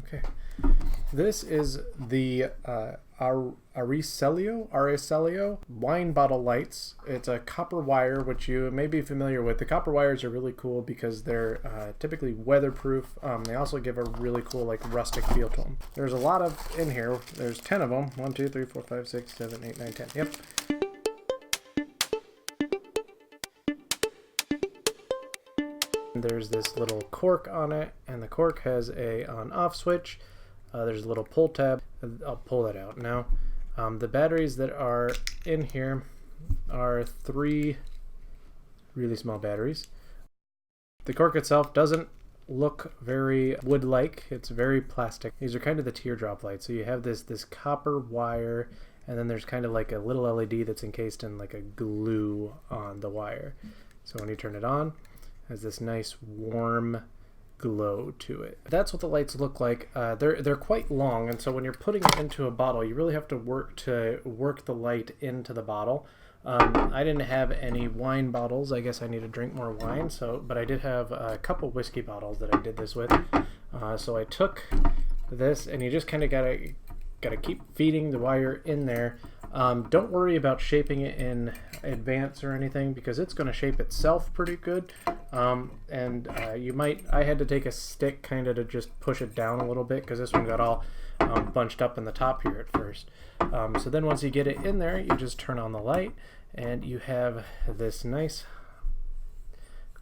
Okay. This is the Aricelio wine bottle lights. It's a copper wire, which you may be familiar with. The copper wires are really cool because they're typically weatherproof. They also give a really cool like rustic feel to them. There's a lot of in here. There's 10 of them. 1, 2, 3, 4, 5, 6, 7, 8, 9, 10. Yep. There's this little cork on it, and the cork has a on-off switch. There's a little pull tab. I'll pull that out now. The batteries that are in here are 3 really small batteries. The cork itself doesn't look very wood-like. It's very plastic. These are kind of the teardrop lights. So you have this copper wire, and then there's kind of like a little LED that's encased in like a glue on the wire. So when you turn it on, it has this nice warm glow to it. That's what the lights look like. They're quite long, and so when you're putting it into a bottle, you really have to work the light into the bottle. I didn't have any wine bottles. I guess I need to drink more wine. But I did have a couple whiskey bottles that I did this with. So I took this, and you just kind of gotta keep feeding the wire in there. Don't worry about shaping it in advance or anything, because it's going to shape itself pretty good. I had to take a stick kind of to just push it down a little bit, because this one got all bunched up in the top here at first. So then once you get it in there, you just turn on the light, and you have this nice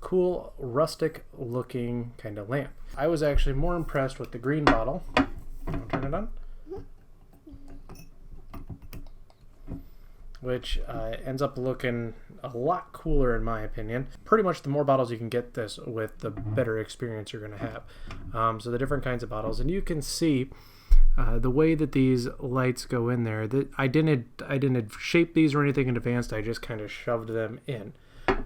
cool rustic looking kind of lamp. I was actually more impressed with the green bottle. I'll turn it on. Which ends up looking a lot cooler in my opinion. Pretty much the more bottles you can get this with, the better experience you're going to have. So the different kinds of bottles, and you can see the way that these lights go in there. I didn't shape these or anything in advance. I just kind of shoved them in.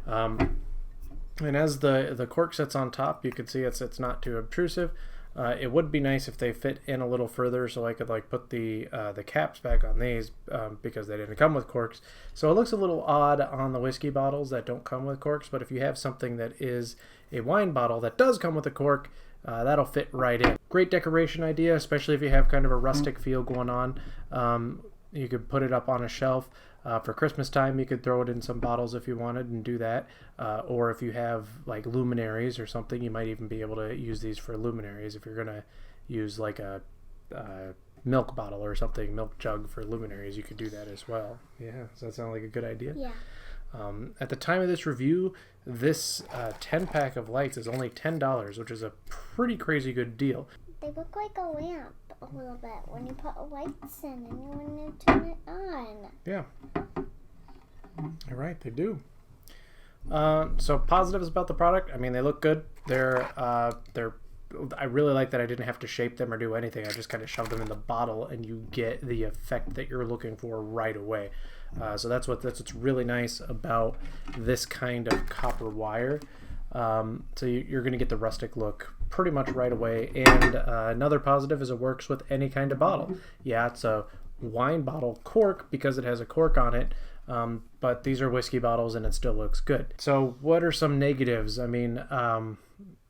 And as the cork sits on top, you can see it's not too obtrusive. It would be nice if they fit in a little further, so I could like put the caps back on these because they didn't come with corks. So it looks a little odd on the whiskey bottles that don't come with corks, but if you have something that is a wine bottle that does come with a cork, that'll fit right in. Great decoration idea, especially if you have kind of a rustic feel going on. You could put it up on a shelf. For Christmas time, you could throw it in some bottles if you wanted and do that. Or if you have like luminaries or something, you might even be able to use these for luminaries. If you're going to use like a milk bottle or something, milk jug for luminaries, you could do that as well. Yeah, does that sound like a good idea? Yeah. At the time of this review, this 10-pack of lights is only $10, which is a pretty crazy good deal. They look like a lamp a little bit when you put lights in and when you turn it on. Yeah. You're right, they do. So positives about the product. I mean, they look good. I really like that I didn't have to shape them or do anything. I just kind of shoved them in the bottle, and you get the effect that you're looking for right away. So that's what's really nice about this kind of copper wire. So you're going to get the rustic look pretty much right away. And another positive is it works with any kind of bottle. Yeah, it's a wine bottle cork because it has a cork on it, but these are whiskey bottles and it still looks good. So what are some negatives? I mean,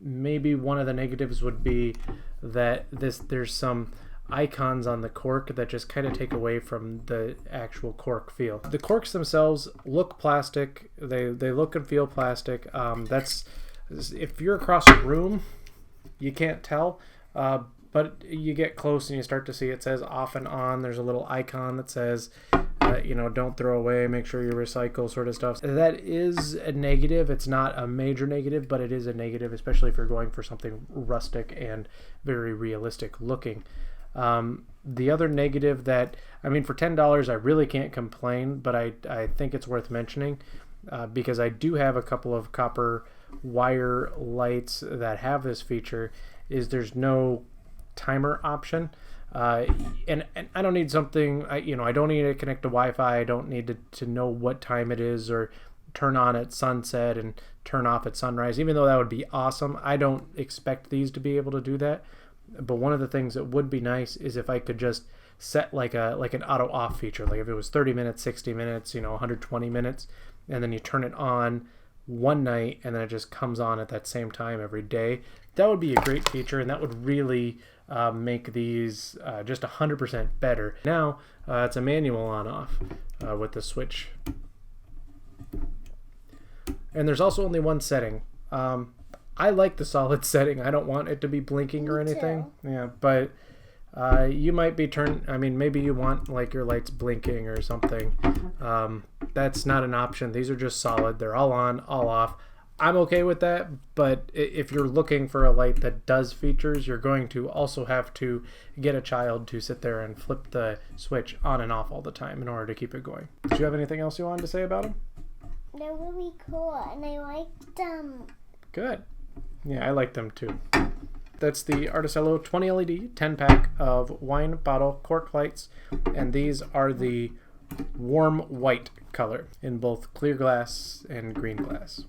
maybe one of the negatives would be that there's some icons on the cork that just kind of take away from the actual cork feel. The corks themselves look plastic. They look and feel plastic. If you're across a room, you can't tell, but you get close and you start to see it says off and on. There's a little icon that says don't throw away, make sure you recycle, sort of stuff. That is a negative. It's not a major negative, but it is a negative, especially if you're going for something rustic and very realistic looking. The other negative that, I mean, for $10, I really can't complain, but I think it's worth mentioning because I do have a couple of copper wire lights that have this feature, is there's no timer option. And I don't need something, I don't need to connect to Wi-Fi. I don't need to know what time it is or turn on at sunset and turn off at sunrise, even though that would be awesome. I don't expect these to be able to do that. But one of the things that would be nice is if I could just set like an auto off feature, like if it was 30 minutes, 60 minutes, 120 minutes, and then you turn it on one night and then it just comes on at that same time every day. That would be a great feature, and that would really make these just 100% better. Now it's a manual on-off with the switch. And there's also only one setting. I like the solid setting. I don't want it to be blinking or anything. Yeah, but you might be maybe you want like your lights blinking or something. That's not an option. These are just solid. They're all on, all off. I'm okay with that, but if you're looking for a light that does features, you're going to also have to get a child to sit there and flip the switch on and off all the time in order to keep it going. Did you have anything else you wanted to say about them? They're really cool, and I like them. Good. Yeah, I like them too. That's the Articello 20 LED 10-pack of wine bottle cork lights, and these are the warm white color in both clear glass and green glass.